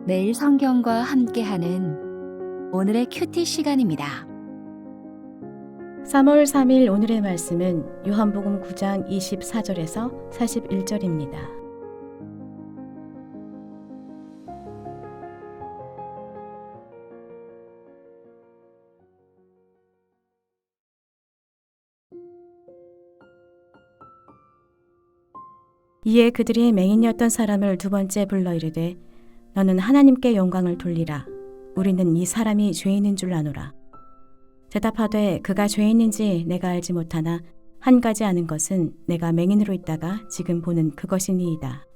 매일 성경과 함께하는 오늘의 큐티 시간입니다. 3월 3일 오늘의 말씀은 요한복음 9장 24절에서 41절입니다. 이에 그들이 맹인이었던 사람을 두 번째 불러 이르되 너는 하나님께 영광을 돌리라. 우리는 이 사람이 죄인인 줄 아노라. 대답하되 그가 죄인인지 내가 알지 못하나 한 가지 아는 것은 내가 맹인으로 있다가 지금 보는 그것이니이다.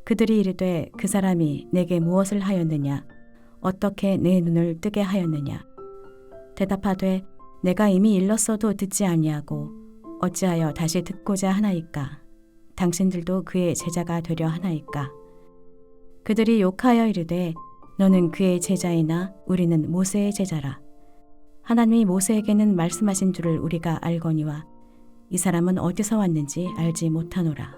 그들이 이르되 그 사람이 내게 무엇을 하였느냐? 어떻게 내 눈을 뜨게 하였느냐? 대답하되 내가 이미 일렀어도 듣지 아니하고 어찌하여 다시 듣고자 하나이까? 당신들도 그의 제자가 되려 하나이까? 그들이 욕하여 이르되 너는 그의 제자이나 우리는 모세의 제자라. 하나님이 모세에게는 말씀하신 줄을 우리가 알거니와 이 사람은 어디서 왔는지 알지 못하노라.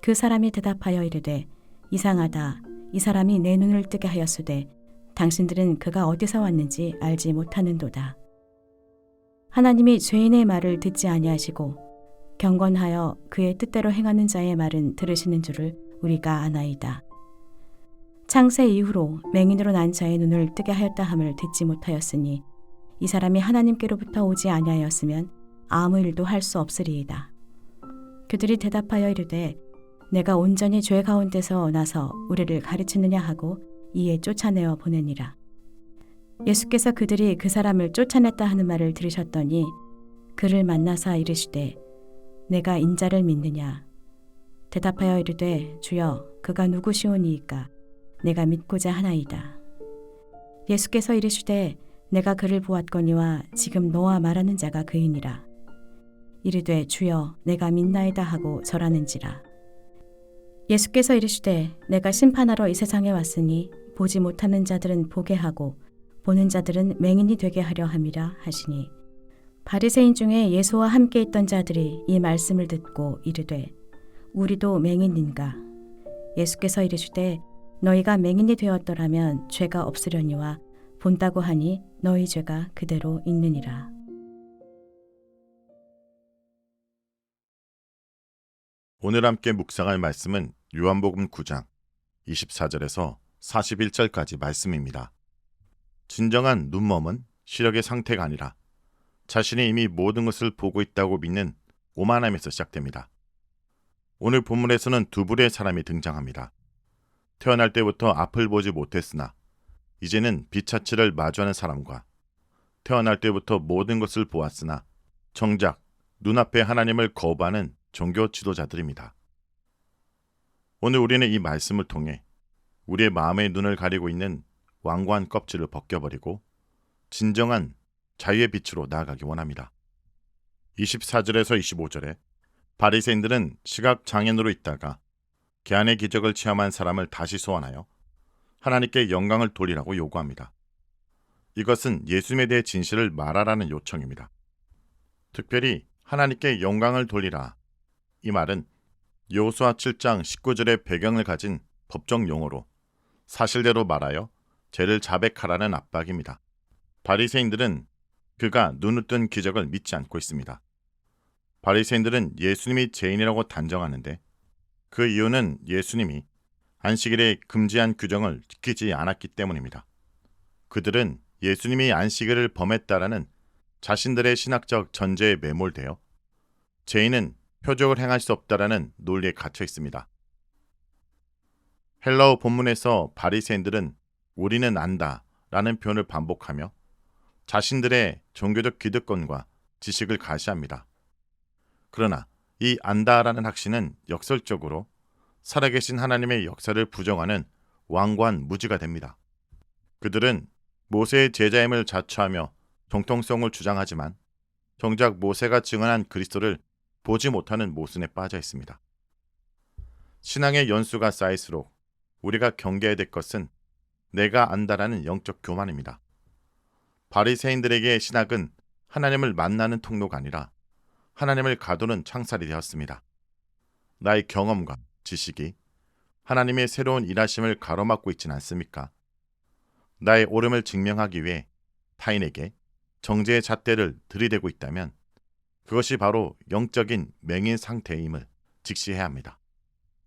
그 사람이 대답하여 이르되 이상하다. 이 사람이 내 눈을 뜨게 하였으되 당신들은 그가 어디서 왔는지 알지 못하는도다. 하나님이 죄인의 말을 듣지 아니하시고 경건하여 그의 뜻대로 행하는 자의 말은 들으시는 줄을 우리가 아나이다. 창세 이후로 맹인으로 난 자의 눈을 뜨게 하였다 함을 듣지 못하였으니 이 사람이 하나님께로부터 오지 아니하였으면 아무 일도 할 수 없으리이다. 그들이 대답하여 이르되 내가 온전히 죄 가운데서 나서 우리를 가르치느냐 하고 이에 쫓아내어 보내니라. 예수께서 그들이 그 사람을 쫓아냈다 하는 말을 들으셨더니 그를 만나사 이르시되 내가 인자를 믿느냐? 대답하여 이르되 주여 그가 누구시오니이까? 내가 믿고자 하나이다. 예수께서 이르시되 내가 그를 보았거니와 지금 너와 말하는 자가 그이니라. 이르되 주여 내가 믿나이다 하고 절하는지라. 예수께서 이르시되 내가 심판하러 이 세상에 왔으니 보지 못하는 자들은 보게 하고 보는 자들은 맹인이 되게 하려 함이라 하시니 바리새인 중에 예수와 함께 있던 자들이 이 말씀을 듣고 이르되 우리도 맹인인가? 예수께서 이르시되 너희가 맹인이 되었더라면 죄가 없으려니와 본다고 하니 너희 죄가 그대로 있느니라. 오늘 함께 묵상할 말씀은 요한복음 9장 24절에서 41절까지 말씀입니다. 진정한 눈먼은 시력의 상태가 아니라 자신이 이미 모든 것을 보고 있다고 믿는 오만함에서 시작됩니다. 오늘 본문에서는 두 부류의 사람이 등장합니다. 태어날 때부터 앞을 보지 못했으나 이제는 빛자체를 마주하는 사람과 태어날 때부터 모든 것을 보았으나 정작 눈앞에 하나님을 거부하는 종교 지도자들입니다. 오늘 우리는 이 말씀을 통해 우리의 마음의 눈을 가리고 있는 완고한 껍질을 벗겨버리고 진정한 자유의 빛으로 나아가기 원합니다. 24절에서 25절에 바리새인들은 시각장애인으로 있다가 개안의 기적을 체험한 사람을 다시 소환하여 하나님께 영광을 돌리라고 요구합니다. 이것은 예수님에 대해 진실을 말하라는 요청입니다. 특별히 하나님께 영광을 돌리라. 이 말은 여호수아 7장 19절의 배경을 가진 법정 용어로 사실대로 말하여 죄를 자백하라는 압박입니다. 바리새인들은 그가 눈을 뜬 기적을 믿지 않고 있습니다. 바리새인들은 예수님이 죄인이라고 단정하는데 그 이유는 예수님이 안식일에 금지한 규정을 지키지 않았기 때문입니다. 그들은 예수님이 안식일을 범했다라는 자신들의 신학적 전제에 매몰되어 죄인은 표적을 행할 수 없다라는 논리에 갇혀 있습니다. 헬라어 본문에서 바리새인들은 우리는 안다 라는 표현을 반복하며 자신들의 종교적 기득권과 지식을 가시합니다. 그러나 이 안다라는 확신은 역설적으로 살아계신 하나님의 역사를 부정하는 완고한 무지가 됩니다. 그들은 모세의 제자임을 자처하며 정통성을 주장하지만 정작 모세가 증언한 그리스도를 보지 못하는 모순에 빠져 있습니다. 신앙의 연수가 쌓일수록 우리가 경계해야 될 것은 내가 안다라는 영적 교만입니다. 바리새인들에게 신학은 하나님을 만나는 통로가 아니라 하나님을 가두는 창살이 되었습니다. 나의 경험과 지식이 하나님의 새로운 일하심을 가로막고 있지는 않습니까? 나의 옳음을 증명하기 위해 타인에게 정죄의 잣대를 들이대고 있다면 그것이 바로 영적인 맹인 상태임을 직시해야 합니다.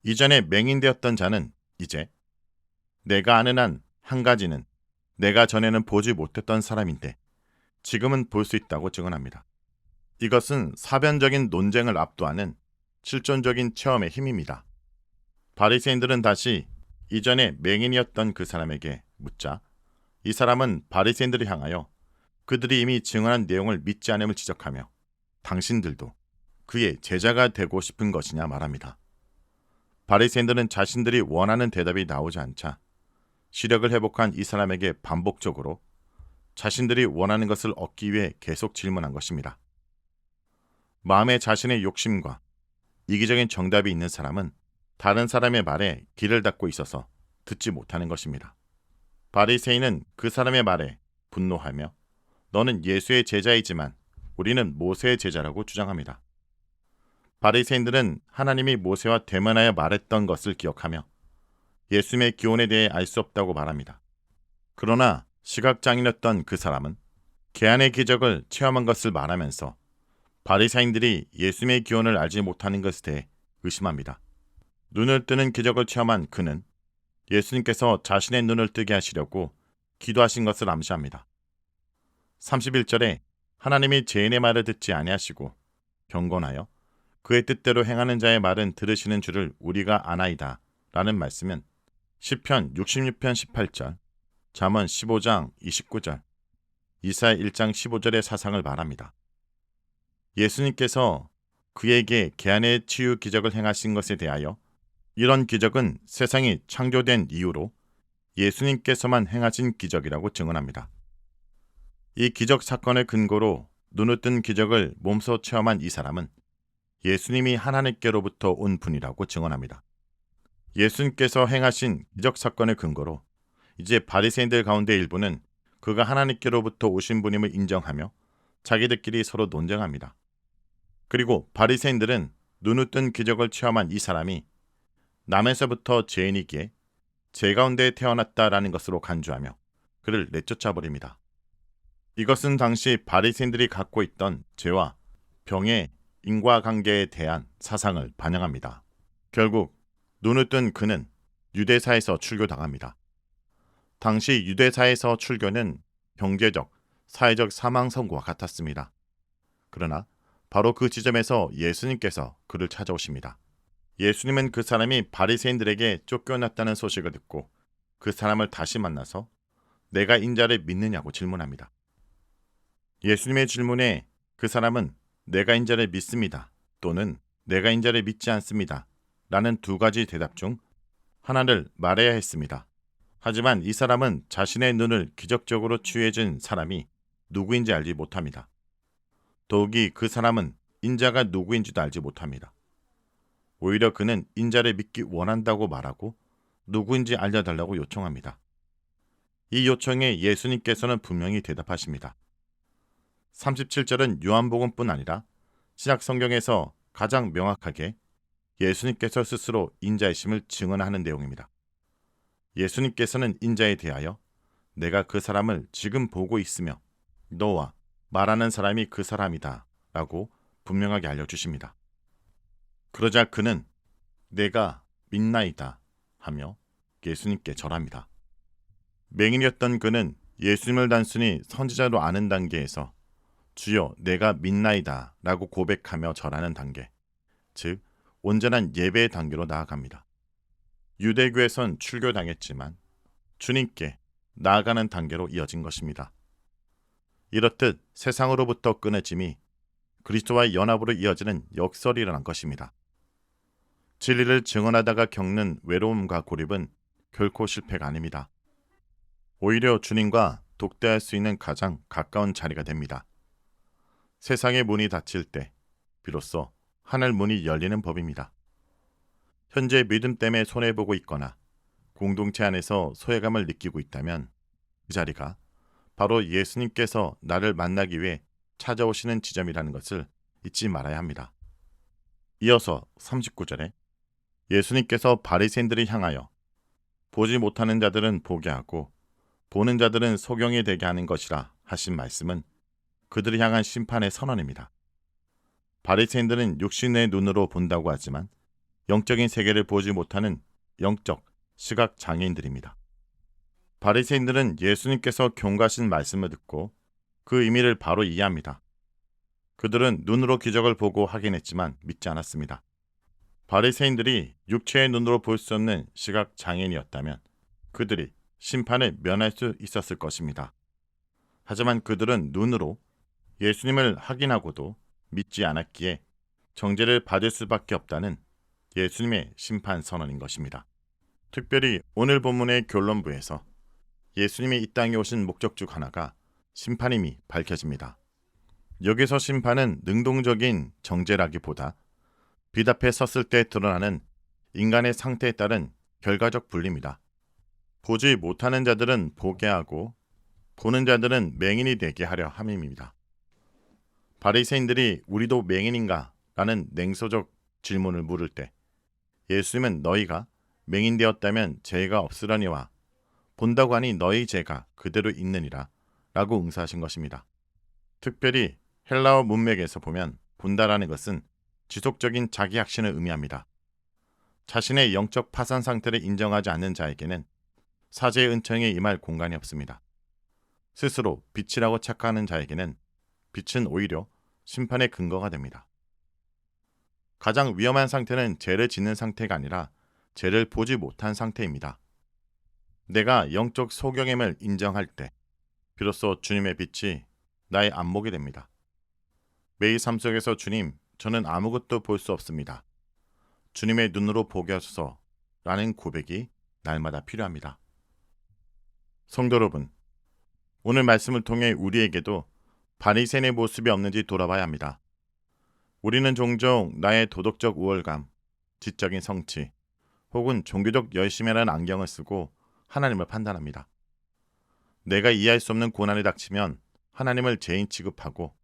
이전에 맹인되었던 자는 이제 내가 아는 한 한 가지는 내가 전에는 보지 못했던 사람인데 지금은 볼 수 있다고 증언합니다. 이것은 사변적인 논쟁을 압도하는 실존적인 체험의 힘입니다. 바리새인들은 다시 이전에 맹인이었던 그 사람에게 묻자 이 사람은 바리새인들을 향하여 그들이 이미 증언한 내용을 믿지 않음을 지적하며 당신들도 그의 제자가 되고 싶은 것이냐 말합니다. 바리새인들은 자신들이 원하는 대답이 나오지 않자 시력을 회복한 이 사람에게 반복적으로 자신들이 원하는 것을 얻기 위해 계속 질문한 것입니다. 마음에 자신의 욕심과 이기적인 정답이 있는 사람은 다른 사람의 말에 귀를 닫고 있어서 듣지 못하는 것입니다. 바리새인은 그 사람의 말에 분노하며 너는 예수의 제자이지만 우리는 모세의 제자라고 주장합니다. 바리새인들은 하나님이 모세와 대면하여 말했던 것을 기억하며 예수님의 기원에 대해 알 수 없다고 말합니다. 그러나 시각장애인이었던 그 사람은 개안의 기적을 체험한 것을 말하면서 바리새인들이 예수님의 기원을 알지 못하는 것에 대해 의심합니다. 눈을 뜨는 기적을 체험한 그는 예수님께서 자신의 눈을 뜨게 하시려고 기도하신 것을 암시합니다. 31절에 하나님이 죄인의 말을 듣지 아니하시고 경건하여 그의 뜻대로 행하는 자의 말은 들으시는 줄을 우리가 아나이다 라는 말씀은 시편 66편 18절, 잠언 15장 29절, 이사야 1장 15절의 사상을 말합니다. 예수님께서 그에게 개안의 치유 기적을 행하신 것에 대하여 이런 기적은 세상이 창조된 이후로 예수님께서만 행하신 기적이라고 증언합니다. 이 기적 사건을 근거로 눈을 뜬 기적을 몸소 체험한 이 사람은 예수님이 하나님께로부터 온 분이라고 증언합니다. 예수님께서 행하신 기적 사건을 근거로 이제 바리새인들 가운데 일부는 그가 하나님께로부터 오신 분임을 인정하며 자기들끼리 서로 논쟁합니다. 그리고 바리새인들은 눈을 뜬 기적을 체험한 이 사람이 남에서부터 죄인이기에 죄 가운데 태어났다라는 것으로 간주하며 그를 내쫓아 버립니다. 이것은 당시 바리새인들이 갖고 있던 죄와 병의 인과관계에 대한 사상을 반영합니다. 결국 눈을 뜬 그는 유대사에서 출교당합니다. 당시 유대사에서 출교는 경제적, 사회적 사망 선고와 같았습니다. 그러나 바로 그 지점에서 예수님께서 그를 찾아오십니다. 예수님은 그 사람이 바리새인들에게 쫓겨났다는 소식을 듣고 그 사람을 다시 만나서 내가 인자를 믿느냐고 질문합니다. 예수님의 질문에 그 사람은 내가 인자를 믿습니다 또는 내가 인자를 믿지 않습니다 라는 두 가지 대답 중 하나를 말해야 했습니다. 하지만 이 사람은 자신의 눈을 기적적으로 치유해준 사람이 누구인지 알지 못합니다. 더욱이 그 사람은 인자가 누구인지도 알지 못합니다. 오히려 그는 인자를 믿기 원한다고 말하고 누구인지 알려달라고 요청합니다. 이 요청에 예수님께서는 분명히 대답하십니다. 37절은 요한복음뿐 아니라 신약 성경에서 가장 명확하게 예수님께서 스스로 인자이심을 증언하는 내용입니다. 예수님께서는 인자에 대하여 내가 그 사람을 지금 보고 있으며 너와 말하는 사람이 그 사람이다 라고 분명하게 알려주십니다. 그러자 그는 내가 믿나이다 하며 예수님께 절합니다. 맹인이었던 그는 예수님을 단순히 선지자로 아는 단계에서 주여 내가 믿나이다 라고 고백하며 절하는 단계, 즉 온전한 예배의 단계로 나아갑니다. 유대교에선 출교당했지만 주님께 나아가는 단계로 이어진 것입니다. 이렇듯 세상으로부터 끊어짐이 그리스도와의 연합으로 이어지는 역설이 일어난 것입니다. 진리를 증언하다가 겪는 외로움과 고립은 결코 실패가 아닙니다. 오히려 주님과 독대할 수 있는 가장 가까운 자리가 됩니다. 세상의 문이 닫힐 때 비로소 하늘 문이 열리는 법입니다. 현재 믿음 때문에 손해보고 있거나 공동체 안에서 소외감을 느끼고 있다면 그 자리가 바로 예수님께서 나를 만나기 위해 찾아오시는 지점이라는 것을 잊지 말아야 합니다. 이어서 39절에 예수님께서 바리새인들을 향하여 보지 못하는 자들은 보게 하고 보는 자들은 소경이 되게 하는 것이라 하신 말씀은 그들을 향한 심판의 선언입니다. 바리새인들은 육신의 눈으로 본다고 하지만 영적인 세계를 보지 못하는 영적 시각 장애인들입니다. 바리새인들은 예수님께서 경고하신 말씀을 듣고 그 의미를 바로 이해합니다. 그들은 눈으로 기적을 보고 확인했지만 믿지 않았습니다. 바리새인들이 육체의 눈으로 볼 수 없는 시각 장애인이었다면 그들이 심판을 면할 수 있었을 것입니다. 하지만 그들은 눈으로 예수님을 확인하고도 믿지 않았기에 정죄를 받을 수밖에 없다는 예수님의 심판 선언인 것입니다. 특별히 오늘 본문의 결론부에서 예수님이 이 땅에 오신 목적 중 하나가 심판임이 밝혀집니다. 여기서 심판은 능동적인 정죄라기보다 빛 앞에 섰을 때 드러나는 인간의 상태에 따른 결과적 분리입니다. 보지 못하는 자들은 보게 하고 보는 자들은 맹인이 되게 하려 함입니다. 바리새인들이 우리도 맹인인가? 라는 냉소적 질문을 물을 때 예수님은 너희가 맹인되었다면 죄가 없으려니와 본다고 하니 너희 죄가 그대로 있느니라 라고 응사하신 것입니다. 특별히 헬라어 문맥에서 보면 본다라는 것은 지속적인 자기 확신을 의미합니다. 자신의 영적 파산 상태를 인정하지 않는 자에게는 사죄의 은총에 임할 공간이 없습니다. 스스로 빛이라고 착각하는 자에게는 빛은 오히려 심판의 근거가 됩니다. 가장 위험한 상태는 죄를 짓는 상태가 아니라 죄를 보지 못한 상태입니다. 내가 영적 소경임을 인정할 때 비로소 주님의 빛이 나의 안목이 됩니다. 매일 삶 속에서 주님, 저는 아무것도 볼 수 없습니다. 주님의 눈으로 보게 하소서 라는 고백이 날마다 필요합니다. 성도 여러분, 오늘 말씀을 통해 우리에게도 바리새인의 모습이 없는지 돌아봐야 합니다. 우리는 종종 나의 도덕적 우월감, 지적인 성취, 혹은 종교적 열심이라는 안경을 쓰고 하나님을 판단합니다. 내가 이해할 수 없는 고난이 닥치면 하나님을 죄인 취급하고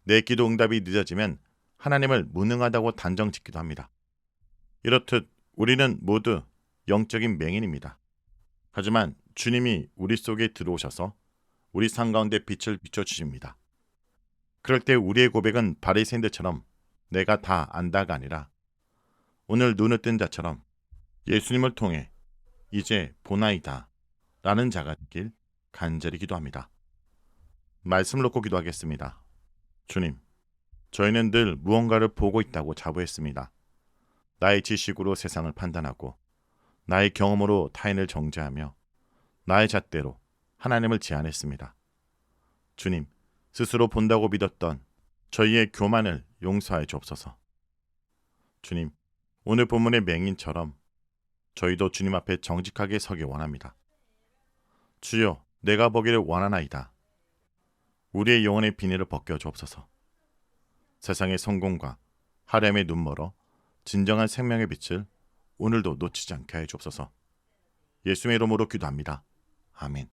내 기도 응답이 늦어지면 하나님을 무능하다고 단정짓기도 합니다. 이렇듯 우리는 모두 영적인 맹인입니다. 하지만 주님이 우리 속에 들어오셔서 우리 삶 가운데 빛을 비춰주십니다. 그럴 때 우리의 고백은 바리새인들처럼 내가 다 안다가 아니라 오늘 눈을 뜬 자처럼 예수님을 통해 이제 보나이다 라는 자가 되길 간절히 기도합니다. 말씀을 놓고 기도하겠습니다. 주님, 저희는 늘 무언가를 보고 있다고 자부했습니다. 나의 지식으로 세상을 판단하고 나의 경험으로 타인을 정죄하며 나의 잣대로 하나님을 제한했습니다. 주님, 스스로 본다고 믿었던 저희의 교만을 용서하여 주옵소서. 주님, 오늘 본문의 맹인처럼 저희도 주님 앞에 정직하게 서기 원합니다. 주여, 내가 보기를 원하나이다. 우리의 영혼의 비닐을 벗겨 주옵소서. 세상의 성공과 하렘에 눈멀어 진정한 생명의 빛을 오늘도 놓치지 않게 해 주옵소서. 예수의 이름으로 기도합니다. 아멘.